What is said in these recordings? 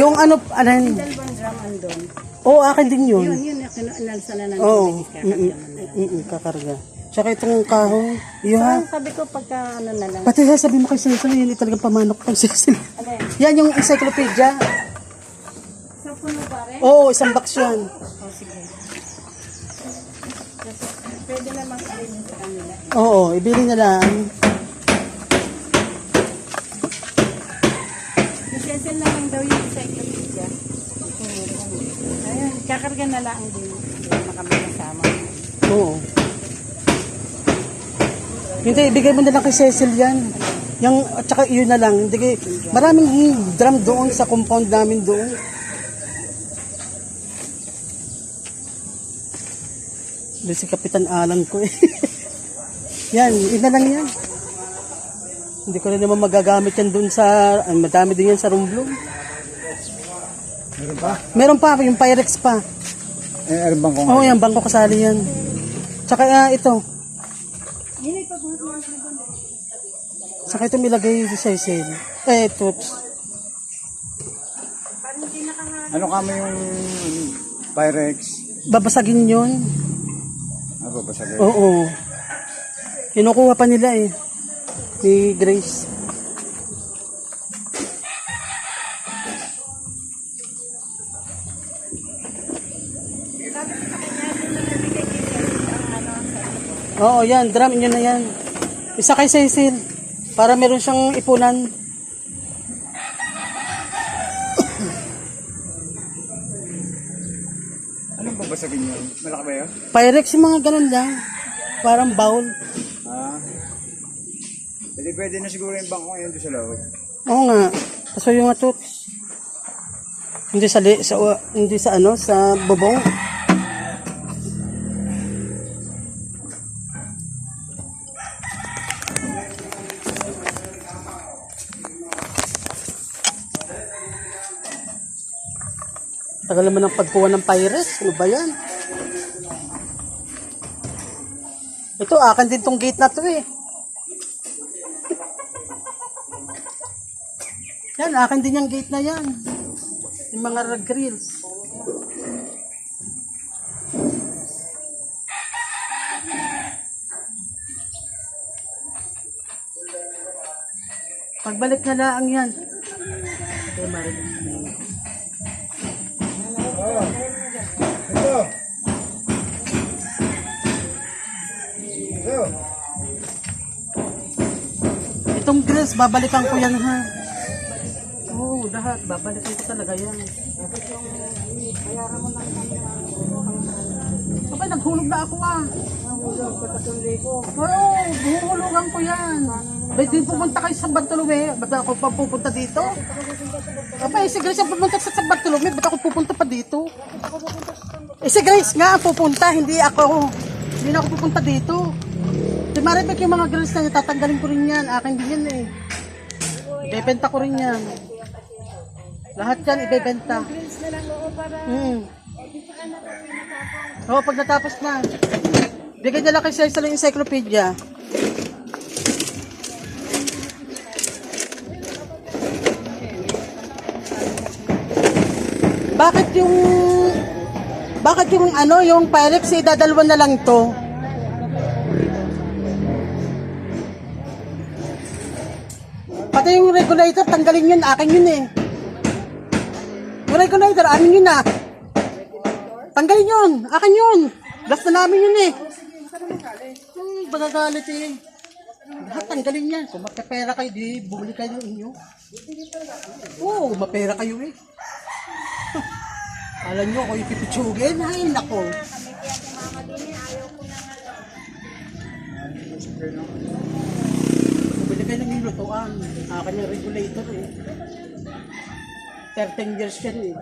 Yung ano, Dalawang drum andun. Oo, akin din yun. Yun, nalsa na ng Oo, tubig, kakarga mo na. kakarga. Tsaka itong kahoy, iyo ha. Sabi ko pagka ano na lang. Pati ha, sabi mo kay Cecil, yun talagang pamanok kay Cecil. Alay, Yan yung encyclopedia. sa puno pa rin? Oo, isang box yan. O sige. Pwede naman kainin sa kanila. Oo, ibili na lang. Isensel na lang daw yung encyclopedia. Ayun, kakarga na lang din. Hindi na kami kasama. Oo. Hindi, ibigay mo na lang kay Cecil yan. Yung, at saka yun na lang. Hindi, maraming drum doon sa compound namin doon. Doon si Kapitan Alan ko eh. Yan, yun na lang yan. Hindi ko na naman magagamit yan doon sa, madami din yan sa Romblon. Meron pa? Meron pa, yung Pyrex pa. Ano bang kung Oo, yan, bangko kasali yan. Tsaka ito. Saka ito ilagay sa Cecil. Toots. ano kami yung Pyrex? Babasagin yun. Babasagin. Oo. Kinukuha pa nila eh. Ni Grace. Oo, yan. Drum inyo na yan. Isa kay Cecil. Para meron siyang ipunan. Anong babasagin nyo? Malaki ba yun? Pyrex yung mga ganun lang. Parang bowl. Pwede na siguro yung bangko ngayon doon sa loob. Oo nga. Kaso yung nga Toots. Hindi hindi sa ano, sa bubong. Tagal naman ang pagkuha ng Pyrex. Ano ba yan? Ito, akin din tong gate na to eh. Yan, akin din yung gate na yan. Yung mga grills. Pagbalik na lang yan. Okay, marinig. Ito! Ito! Itong grills, babalikan ko yan ha. Oo, lahat. Babalikan ko talaga yan. Abay, naghulog na ako ah. Nahulog ko 3,000. Oo, huhulugan ko yan. Ba't di pumunta kayo sa Bartolome? Ba't ako pa pupunta dito? Abay, si Grace ang pupunta sa Bartolome. Ba't ako pupunta pa dito? Si Grace nga pupunta, hindi ako. Hindi na ako pupunta dito. Si Maribek yung mga grills na niya, tatanggalin ko rin yan. Akin din yan eh. Ibebenta ko rin yan. Lahat yan, ibebenta. Grills na lang oo para Oo, pag natapos na. Bigay na lang kay Cecil yung encyclopedia. Bakit yung ano, yung Pyrex, idadalwa na lang to? Pati yung regulator, tanggalin yun, akin yun eh. Yung regulator, amin yun ah. Tanggalin yun, akin yun. Gas na namin yun eh. Bagagalit eh. Lahat tanggalin yan. Kung magkapera kayo, di bumili kayo ng inyo. Oo, mapera kayo eh. Alam nyo, ako yung pipitsugin. Ay, nako. Bumili kayo ng nilutuan. Akin yung regulator eh. 13 years yan eh.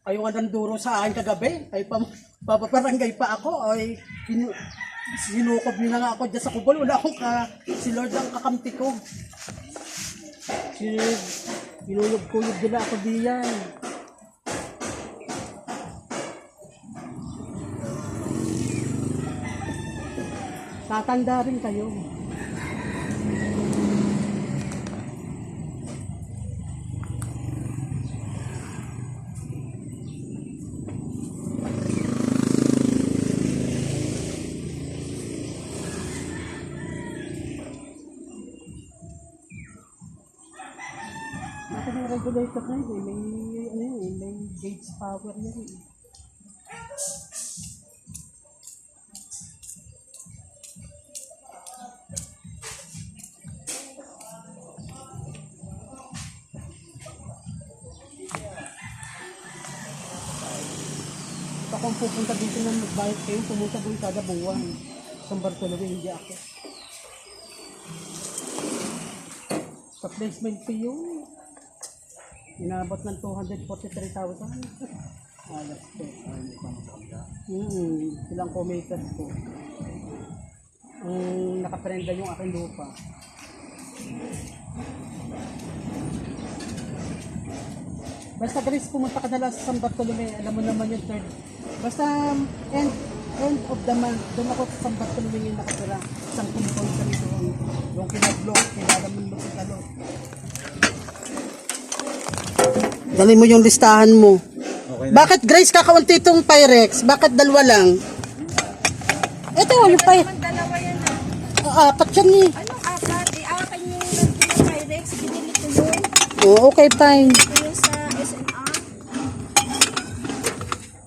Ayaw nga ng duro sa akin kagabi. Ay, papaparangay pa ako. Ay, sinukob nyo na nga ako dyan sa kubol. Wala akong si Lord ang kakamti ko. Binuyog-kuyog nila ako diyan. Tatanda rin kayo. regulator na yun. May gauge power yan. Kung pupunta dito na magbayad kayo, pumunta doon kada buwan. San Bartolome, hindi ako. Sa placement fee yung inabot ng 243,000. Alas ko. Ilang kilometers ko. Ang nakaprenda yung aking lupa. Basta guys, pumunta ka na lang sa San Bartolome, alam mo naman yung third. Basta end of the month, doon ako sa San Bartolome yung nakatira. Isang kumpon kami doon. Yung kinablok, kinalaman mo sa talo. Dali mo yung listahan mo. Okay na. Bakit Grace kakaunti itong Pyrex? Bakit dalawa lang? Ito yung Pyrex. Naman dalawa yan ah. Apat yan eh. Anong apat? Akin yung Pyrex. Binili ko yun. Oh, okay, fine. Ito yung sa SNR.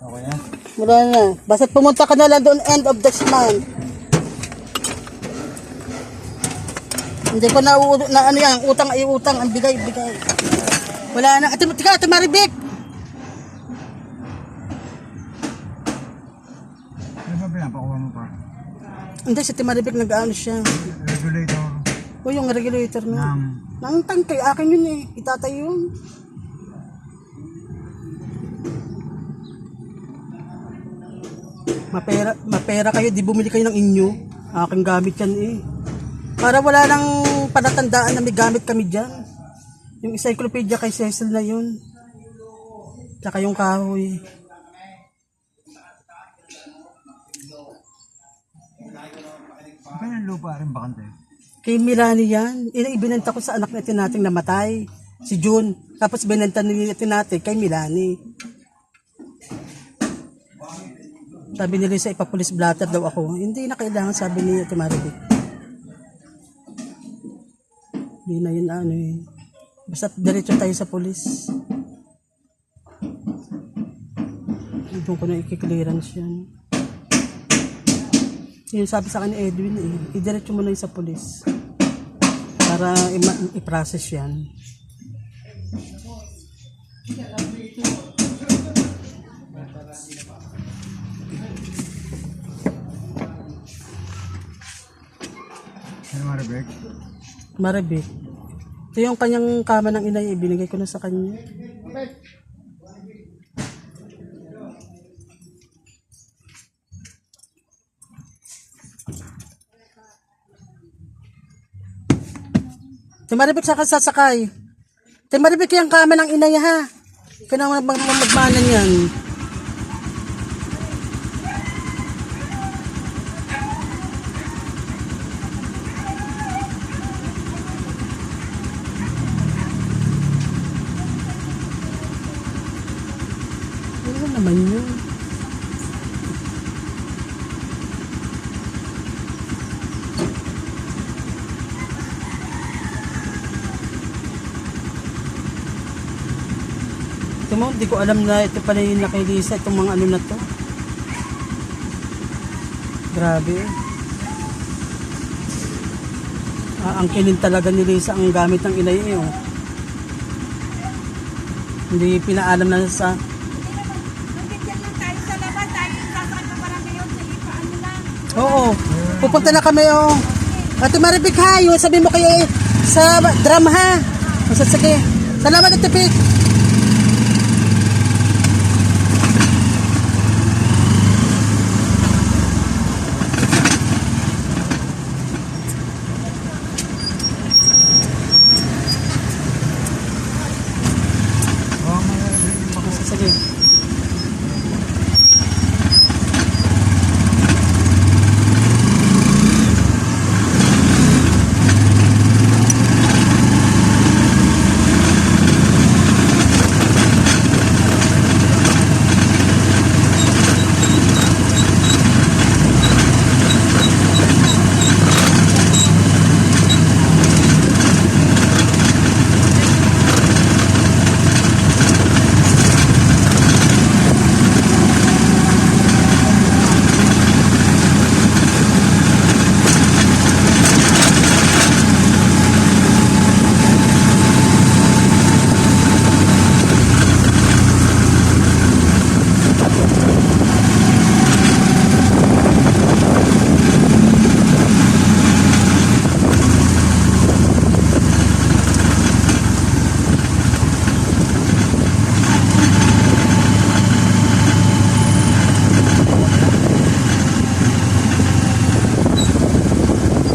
Okay na. Wala na. Basta pumunta ka na lang doon end of this month. Hindi ko na ano yan, utang ay utang, ang bigay. Wala na. Ate Maribek. Ano ba pinapakuha mo pa? Hindi, si Ate Maribek nag-ano siya. Regulator. O yung regulator na. Nang tangkay, akin yun eh. Itatay yun. Mapera kayo, di bumili kayo ng inyo. Aking gamit yan eh. Para wala nang palatandaan na may gamit kami dyan. Yung encyclopedia kay Cecil na yun. Tsaka yung kahoy. Ano yung lupa rin bakante? Kay Milani yan. Ibinenta ko sa anak natin nating namatay. Si June. Tapos binenta natin natin kay Milani. Sabi nila sa ipapulis blatter daw ako. Hindi na kailangan, sabi ni Ate Maribek. Hindi na yun ano eh. Basta diretso tayo sa pulis. Doon ko na i-clearance yan. Yung sabi sa akin ni Edwin eh, idiretso mo na yun sa pulis. Para i-process yan. Ano Maribek? Maribek. Ito yung kanyang kama ng inay, ibinigay ko na sa kanya. Maribek sa kasasakay. Maribek yung kama ng inay ha. Ikaw na magmanan yan. Ano naman yun? Ito mo, hindi ko alam na ito pala yung nakilisa, itong mga ano na to. Grabe. Angkinin talaga ni Lisa ang gamit ng inay eh. Oh. Hindi pinaalam na sa... Nagkikyan lang tayo sa labas. Tayo yung sasakay pa parang ngayon. Sige, paano lang. Oo, pupunta na kami oh. Ate Maribek ha, yung sabi mo kayo sa drum ha. Sige. Salamat Ate Pik. Sige.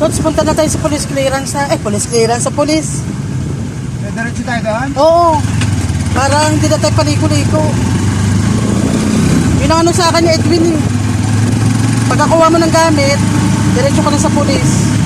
Lods, punta na tayo sa police clearance na. Police clearance sa police. Diretso tayo doon? Oo. Parang hindi na tayo paliko-liko. Yun ang ano sa akin ni Edwin eh. Pagkakuha mo ng gamit, diretso ka na sa police.